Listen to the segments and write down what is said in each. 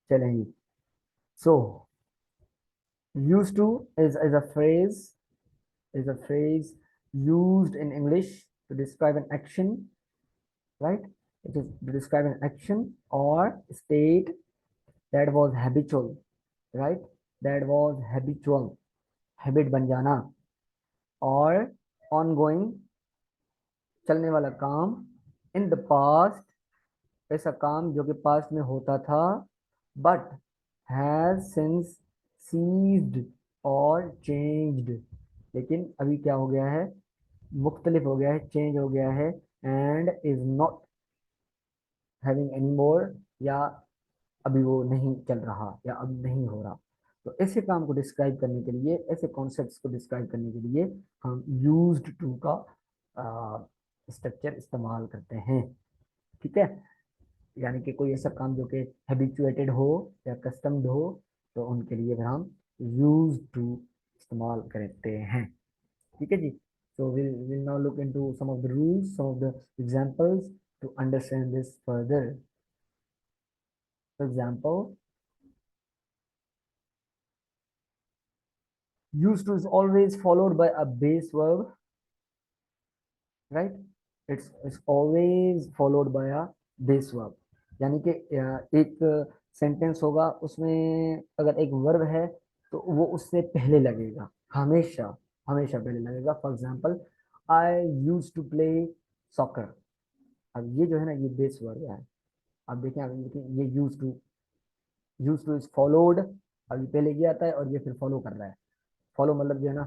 चलेंगे। सो used to is a phrase used in English to describe an action, right? It is to describe an action or state that was habitual, right? That was habitual, habit बन जाना, और ongoing, चलने वाला काम, in the past, ऐसा काम जो कि पास्ट में होता था, बट हैज सिंस सीज्ड और चेंज्ड, लेकिन अभी क्या हो गया है, मुख्तलिफ हो गया है, चेंज हो गया है, and is not having any more, या अभी वो नहीं चल रहा या अब नहीं हो रहा। तो ऐसे काम को डिस्क्राइब करने के लिए, ऐसे कॉन्सेप्ट्स को डिस्क्राइब करने के लिए हम यूज्ड टू का स्ट्रक्चर इस्तेमाल करते हैं। ठीक है, यानी कि कोई ऐसा काम जो कि हैबिचुएटेड हो या कस्टम्ड हो, तो उनके लिए फिर हम यूज टू इस्तेमाल करते हैं। ठीक है जी। So will now look into some of the rules, some of the examples to understand this further. For example, used to is always followed by a base verb, right? It's always followed by a base verb, यानी कि एक sentence होगा, उसमें अगर एक verb है तो वो उससे पहले लगेगा, हमेशा हमेशा पहले लगेगा। For example, I use to play soccer. अब ये जो है ना, ये बेस वर्ब है। अब देखें, अब देखें, ये यूज टू इज फॉलोड, अब ये पहले ये आता है और ये फिर फॉलो कर रहा है। फॉलो मतलब जो है ना,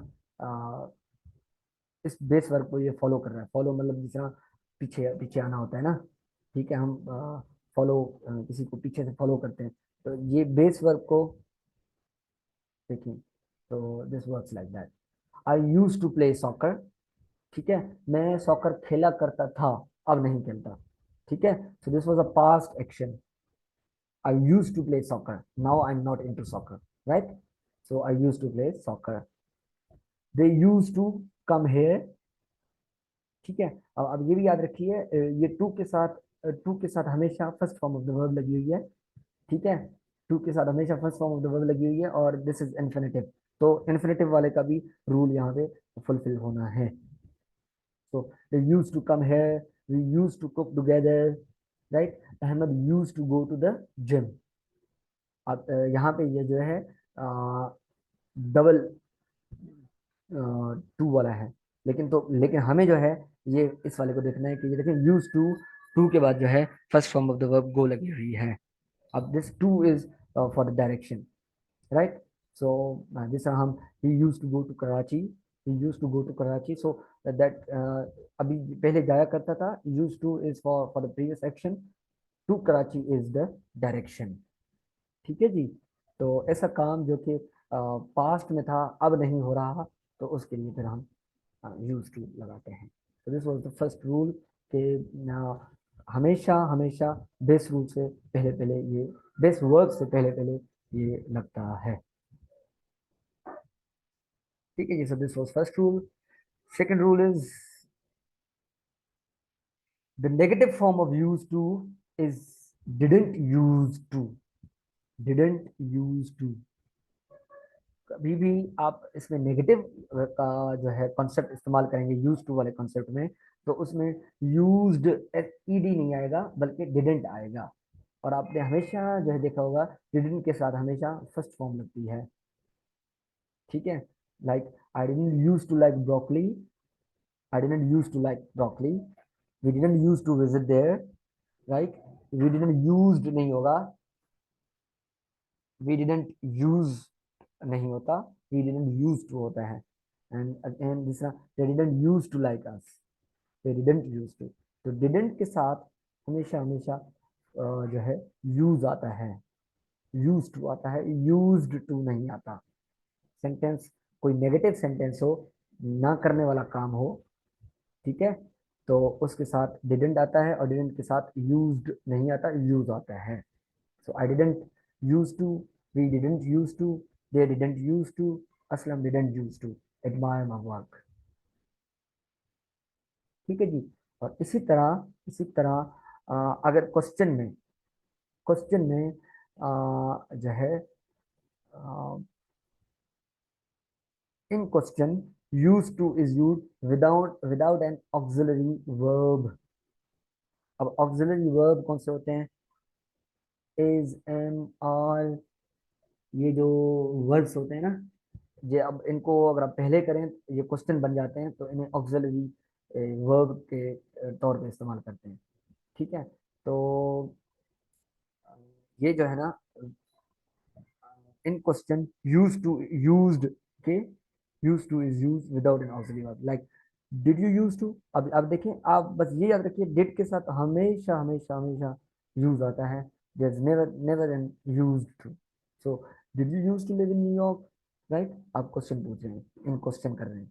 इस बेस वर्ब को ये फॉलो कर रहा है। फॉलो मतलब जिस तरह पीछे पीछे आना होता है ना, ठीक है, हम फॉलो, किसी को पीछे से फॉलो करते हैं, तो ये बेस वर्ब को देखिए, तो this works like that. I use to play soccer, ठीक है, मैं सॉकर खेला करता था, अब नहीं खेलता। ठीक है, so this was a past action. I use to play soccer, now I am not into soccer, right? So I use to play soccer. They use to come here, ठीक है। अब ये भी याद रखिए, ये टू के साथ हमेशा first form of the verb लगी हुई है। ठीक है, टू के साथ हमेशा first form of the verb लगी हुई है, और दिस इज इन्फिनेटिव, तो इन्फिनेटिव वाले का भी रूल यहाँ पे फुलफिल होना है। So they use to come here, we use to cook together, right? Ahmad use to go to the gym. अब यहाँ पे ये जो है डबल टू वाला है, लेकिन हमें जो है, ये इस वाले को देखना है कि ये देखें, यूज टू, टू के बाद जो है first form of the verb go लगी हुई है। अब this to is for the direction, right? So जिस तरह हम, he use to go to Karachi, he use to go to Karachi, so that, अभी पहले जाया करता था, use to is for the previous action, to Karachi is the direction. ठीक है जी। तो ऐसा काम जो कि पास्ट में था, अब नहीं हो रहा, तो उसके लिए फिर हम यूज टू लगाते हैं। तो this was the first rule कि हमेशा हमेशा बेस रूल से पहले पहले ये, बेस वर्ब से पहले पहले ये लगता है। ठीक है जी। So this was first rule. Second rule is the negative form of use to is didn't use to. Didn't use to, कभी भी आप इसमें नेगेटिव का जो है कॉन्सेप्ट इस्तेमाल करेंगे यूज टू वाले कॉन्सेप्ट में, तो उसमें यूज्ड ईडी नहीं आएगा, बल्कि डिडेंट आएगा। और आपने हमेशा जो है देखा होगा, डिडेंट के साथ हमेशा फर्स्ट फॉर्म लगती है। ठीक है, like I didn't use to like broccoli, I didn't use to like broccoli, we didn't use to visit there, right? We didn't used नहीं होगा, वी डिडंट यूज नहीं होता, वी डिडंट यूज टू होता है। एंड दूसरा, they didn't use to like us, they didn't use to. तो didn't के साथ हमेशा हमेशा जो है यूज आता है, यूज टू आता है, यूज्ड टू नहीं आता। सेंटेंस, कोई नेगेटिव सेंटेंस हो, ना करने वाला काम हो, ठीक है, तो उसके साथ डिडंट आता है, और डिडंट के साथ यूज्ड नहीं आता, यूज आता है। So I didn't used to, we didn't used to, they didn't used to, Aslam didn't used to admire my work। ठीक है जी। और इसी तरह अगर क्वेश्चन में जो है in question use to is use without an auxiliary verb. अब ऑक्सिलरी वर्ब कौन से होते हैं? इज, एम, आर, ये जो वर्ब्स होते हैं ना, ये अब इनको अगर आप पहले करें तो ये क्वेश्चन बन जाते हैं, तो इन्हें ऑक्सिलरी वर्ब के तौर पे इस्तेमाल करते हैं। ठीक है, तो ये जो है ना, in question use to used के, use to is use without an auxiliary verb, like did you use to. अब देखें, आप बस ये याद रखिए, डिड के साथ हमेशा हमेशा हमेशा यूज आता है, there is never never an used to. So did you use to live in New York, right? आप क्वेश्चन पूछ रहे हैं, इन क्वेश्चन कर रहे हैं,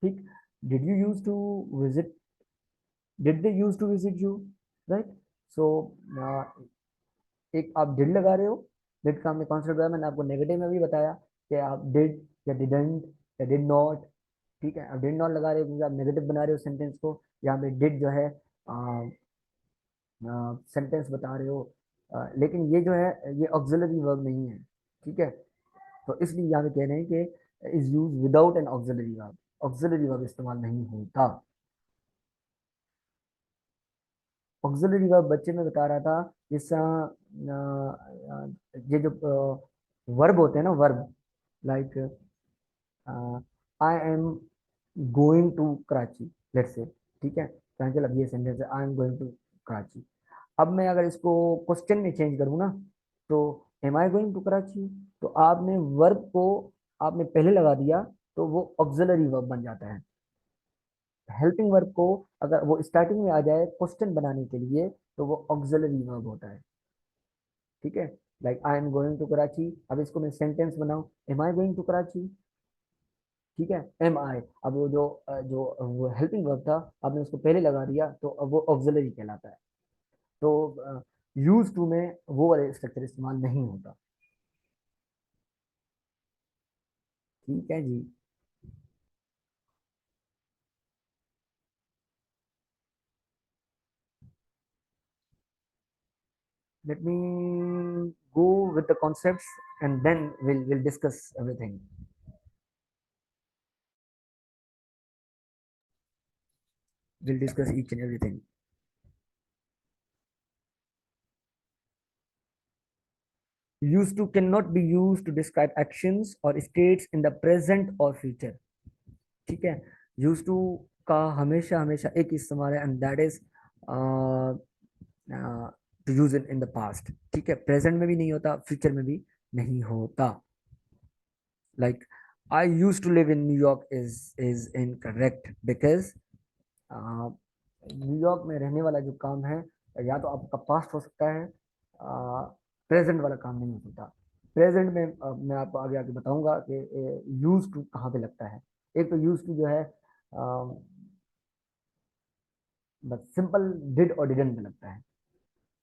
ठीक। Did you use to visit, did they use to visit you, right? सो एक आप डिड लगा रहे हो, डिड का हमने कॉन्सेप्ट बताया, मैंने आपको नेगेटिव में भी बताया कि आप डिड या डिडंट या डिड नॉट, ठीक है। अब डिड नॉट लगा रहे हो क्योंकि आप नेगेटिव बना रहे हो सेंटेंस को, यहाँ पे डिड जो है सेंटेंस बता रहे हो, लेकिन ये जो है ये ऑक्सिलरी वर्ब नहीं है, ठीक है। तो इसलिए यहाँ पे कह रहे हैं कि is use without an auxiliary verb, auxiliary verb इस्तेमाल नहीं होता। ऑक्सिलरी वर्ब बच्चे में बता रहा था, जिस ये जो वर्ब होते हैं ना, verb, like I am going to Karachi, let's say, ठीक है। चल अब ये सेंटेंस है, I am going to Karachi. अब मैं अगर इसको क्वेश्चन में चेंज करूँ ना, तो am I going to Karachi, तो आपने वर्ब को आपने पहले लगा दिया, तो वो ऑक्सिलरी वर्ब बन जाता है। हेल्पिंग वर्ब को अगर वो स्टार्टिंग में आ जाए क्वेश्चन बनाने के लिए, तो वो ऑक्सिलरी वर्ब होता है, ठीक है। Like I am going to Karachi, अब इसको मैं सेंटेंस बनाऊं, am I going to Karachi, ठीक है। एम आई, अब वो जो वो हेल्पिंग वर्ब था, आपने उसको पहले लगा दिया, तो अब वो ऑक्सिलरी कहलाता है। तो यूज टू में वो वाले स्ट्रक्चर इस्तेमाल नहीं होता, ठीक है जी। Let me go with the concepts, and then we'll discuss everything. We'll discuss each and everything. Used to cannot be used to describe actions or states in the present or future, ठीक है। Used to का हमेशा हमेशा एक इस्तेमाल है, and that is to use it in the past, ठीक है। प्रेजेंट में भी नहीं होता, फ्यूचर में भी नहीं होता। Like I used to live in New York is incorrect because New York में रहने वाला जो काम है, या तो आपका पास्ट हो सकता है, प्रेजेंट वाला काम नहीं हो सकता। प्रेजेंट में मैं आपको आगे आगे बताऊंगा कि यूज टू कहाँ पे लगता है। एक तो यूज टू जो है बस सिंपल डिड और डिडंट में लगता है।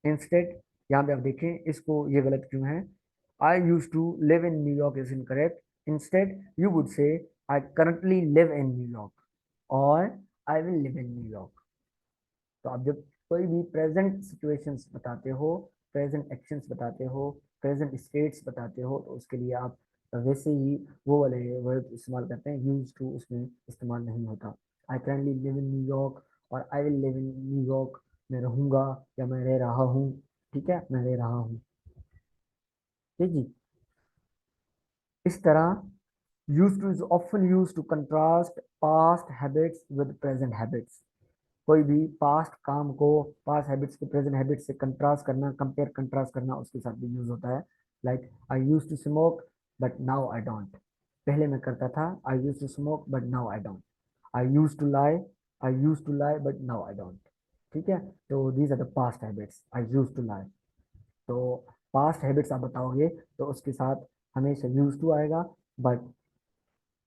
इंस्टेड, यहाँ पे आप देखें इसको, ये गलत क्यों है? I use to live in New York is incorrect. Instead you would say I currently live in New York, और I will live in New York. तो आप जब कोई भी प्रेजेंट सिचुएशंस बताते हो, प्रेजेंट एक्शंस बताते हो, प्रेजेंट स्टेट्स बताते हो, तो उसके लिए आप वैसे ही वो वाले वर्ड इस्तेमाल करते हैं, यूज टू उसमें इस्तेमाल नहीं होता। आई कैनली लिव इन न्यूयॉर्क और I will live in New York, मैं रहूंगा या मैं रह रहा हूँ, ठीक है, मैं रह रहा हूँ, ठीक जी। इस तरह use to is often use to contrast past habits with present habits. कोई भी पास्ट काम को पास्ट हैबिट्स को प्रेजेंट हैबिट्स से कंट्रास्ट करना, कंपेयर कंट्रास्ट करना, उसके साथ भी यूज होता है। Like I use to smoke but now I don't, पहले मैं करता था, I use to smoke but now I don't. I use to lie, I use to lie but now I don't, ठीक है। तो these are the past habits, I use to lie. तो past habits आप बताओगे, तो उसके साथ हमेशा यूज टू आएगा, but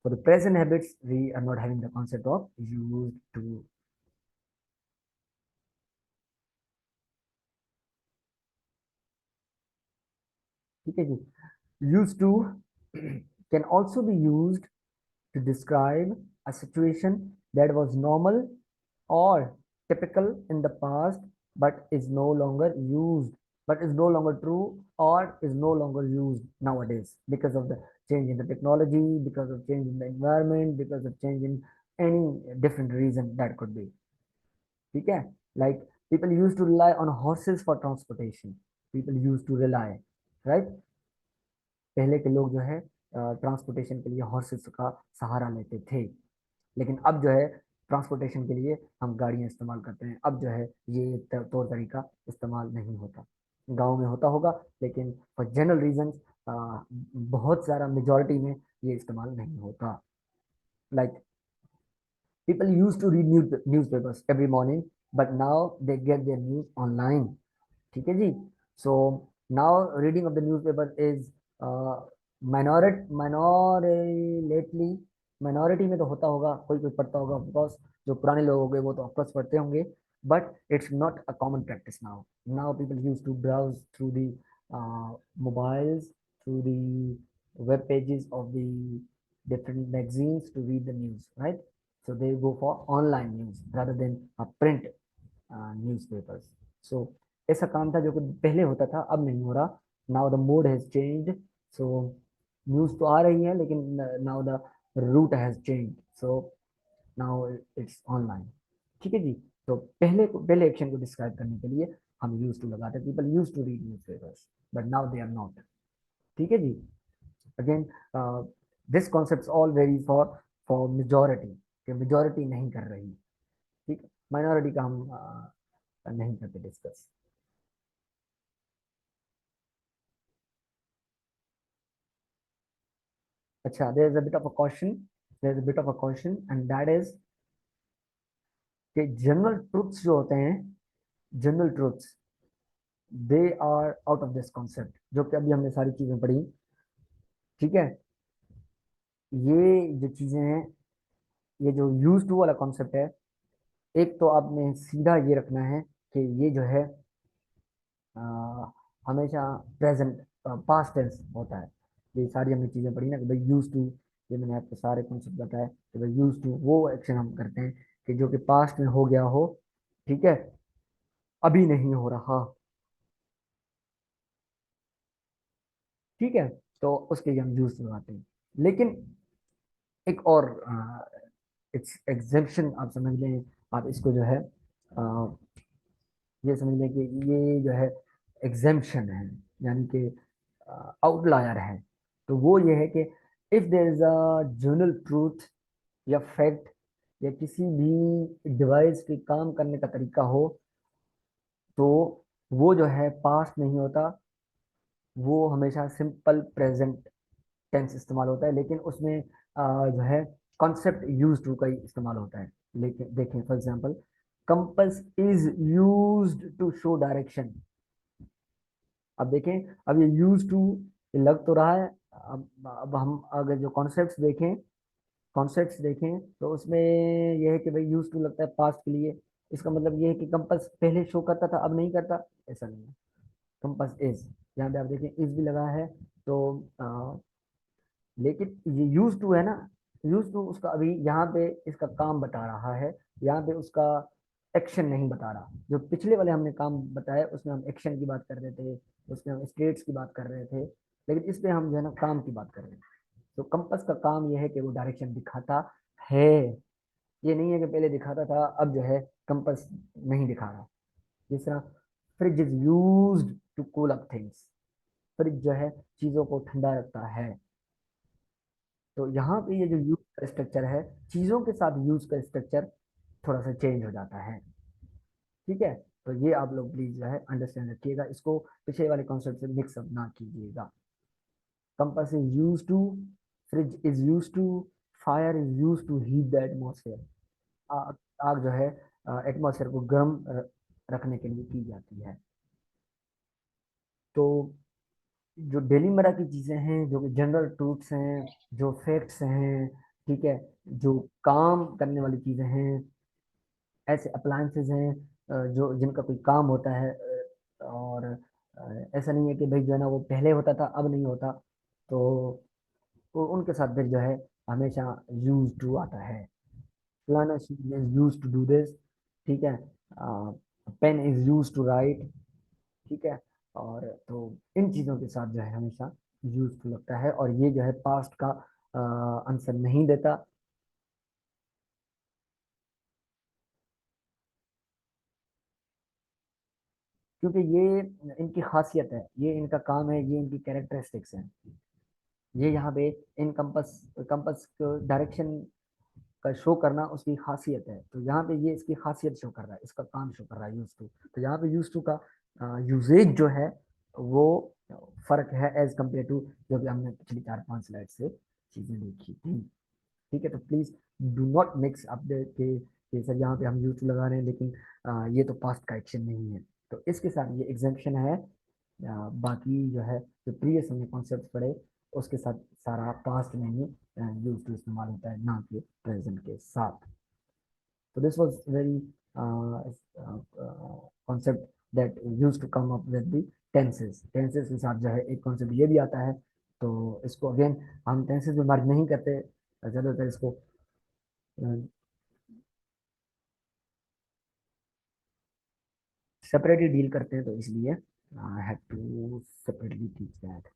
for the present habits we are not having the concept of use to, ठीक है जी। Used to can also be used to describe a situation that was normal or typical in the past but is no longer used. but is no longer true or is no longer used nowadays because of the change in the technology, because of change in the environment, because of change in any different reason that could be. ठीक है, like people used to rely on horses for transportation. People used to rely, right? पहले के लोग जो है transportation के लिए horses का सहारा लेते थे, लेकिन अब जो है ट्रांसपोर्टेशन के लिए हम गाड़ियां इस्तेमाल करते हैं। अब जो है ये तौर तरीका इस्तेमाल नहीं होता। गांव में होता होगा, लेकिन फॉर जनरल रीजन बहुत सारा मेजॉरिटी में ये इस्तेमाल नहीं होता। Like people use to read newspapers every morning, but now they get their news online. ठीक है जी। So now reading of the newspaper is minority minority में तो होता होगा, कोई कोई पढ़ता होगा बिकॉज जो पुराने लोग हो गए वो तो ऑफकोर्स पढ़ते होंगे, but it's not a common practice now. Now people use to browse through the mobiles, through the web pages of the different magazines to read the news, right? So they go for online news rather than a print newspapers. So ऐसा काम था जो कि पहले होता था, अब नहीं हो रहा। Now the mode has changed. So news तो आ रही है, लेकिन now the route has changed. So now it's online. ठीक है जी। तो पहले एक्शन को डिस्क्राइब करने के लिए हम यूज टू लगाते, people use to read newspapers but now they are not. ठीक है जी। Again this concept all very for majority, कि मेजोरिटी नहीं कर रही। ठीक है, माइनॉरिटी का हम नहीं करते डिस्कस। अच्छा, there is a bit of a caution, there is a bit of a caution and that is कि जनरल ट्रुथ्स जो होते हैं, general truths, they are out of this concept जो कि अभी हमने सारी चीजें पढ़ी। ठीक है, ये जो चीजें हैं, ये जो यूज टू वाला कॉन्सेप्ट है, एक तो आपने सीधा ये रखना है कि ये जो है अ, हमेशा प्रेजेंट पास्ट टेंस होता है। ये सारी हमने चीजें पढ़ी ना कि भाई यूज टू, ये मैंने आपको सारे कॉन्सेप्ट बताए कि भाई यूज टू वो एक्शन हम करते हैं कि जो कि पास्ट में हो गया हो, ठीक है, अभी नहीं हो रहा। ठीक है, तो उसके लिए हम यूज टू लगाते हैं। लेकिन एक और एग्जेप्शन आप समझ लें, आप इसको जो है ये समझ लें कि ये जो है एग्जेम्पशन है, यानी कि आउटलायर है। तो वो ये है कि if there is a general truth या फैक्ट या किसी भी डिवाइस के काम करने का तरीका हो, तो वो जो है पास्ट नहीं होता, वो हमेशा सिंपल प्रेजेंट टेंस इस्तेमाल होता है, लेकिन उसमें जो है कॉन्सेप्ट यूज टू का ही इस्तेमाल होता है। लेकिन देखें for example, compass is used to show direction. अब देखें, अब ये यूज टू लग तो रहा है। अब हम अगर जो कॉन्सेप्ट्स देखें तो उसमें यह है कि भाई यूज टू लगता है पास्ट के लिए। इसका मतलब ये है कि कंपस पहले शो करता था, अब नहीं करता, ऐसा नहीं है। कंपस इज, यहाँ पे आप देखें इज भी लगा है। तो लेकिन ये यूज टू है ना, यूज टू उसका अभी यहाँ पे इसका काम बता रहा है, यहाँ पे उसका एक्शन नहीं बता रहा। जो पिछले वाले हमने काम बताया उसमें हम एक्शन की बात कर रहे थे, उसमें हम स्टेट्स की बात कर रहे थे, लेकिन इस पे हम जो है ना काम की बात कर रहे हैं। तो कंपस का काम यह है कि वो डायरेक्शन दिखाता है। ये नहीं है कि पहले दिखाता था अब जो है कंपस नहीं दिखा रहा। जिस तरह fridge is used to cool up things, fridge जो है चीजों को ठंडा रखता है। तो यहाँ पे ये जो यूज का स्ट्रक्चर है, चीजों के साथ यूज का स्ट्रक्चर थोड़ा सा चेंज हो जाता है। ठीक है, तो ये आप लोग प्लीज जो है अंडरस्टैंड रखिएगा, इसको पिछले वाले कॉन्सेप्ट से मिक्सअप ना कीजिएगा। Compass is use to, fridge is use to, fire is use to heat the atmosphere. आग, आग जो है एटमोसफेयर को गर्म रखने के लिए की जाती है। तो जो डेली मर्रा की चीजें हैं, जो कि जनरल ट्रूथ्स हैं, जो फैक्ट्स हैं, ठीक है, जो काम करने वाली चीजें हैं, ऐसे अप्लायंसेज हैं जो जिनका कोई काम होता है, और ऐसा नहीं है कि भाई जो है ना वो पहले होता था अब नहीं होता। तो उनके साथ फिर जो है हमेशा यूज टू आता है। फलाना चीज is use to do this. ठीक है, pen is use to write. ठीक है, और तो इन चीज़ों के साथ जो है हमेशा यूजफुल लगता है, और ये जो है पास्ट का आंसर नहीं देता। क्योंकि ये इनकी खासियत है, ये इनका काम है, ये इनकी कैरेक्टरिस्टिक्स हैं। ये यहाँ पे इन कंपस कंपस डायरेक्शन का शो करना उसकी खासियत है। तो यहाँ पे ये इसकी खासियत शो कर रहा है, इसका काम शो कर रहा है यूज टू। तो यहाँ पे यूज टू का यूजेज जो है वो फर्क है एज कम्पेयर टू जो भी हमने पिछली 4-5 स्लाइड से चीजें देखी थी। ठीक है, तो please do not mix up के सर यहाँ पे हम यूज टू लगा रहे हैं, लेकिन ये तो पास्ट का एक्शन नहीं है। तो इसके साथ ये एग्जाम्पशन है। बाकी जो है जो प्रीवियस हमने कॉन्सेप्ट पढ़े उसके साथ सारा पास्ट में ही यूज टू इस्तेमाल होता है, ना कि प्रेजेंट के साथ। तो this was very concept that use to come up with the tenses. Tenses के साथ जो है एक कॉन्सेप्ट ये भी आता है। तो इसको अगेन हम टेंसेस में मर्ज नहीं करते, ज़्यादातर इसको सेपरेटली डील करते हैं, तो इसलिए I have to separately teach that.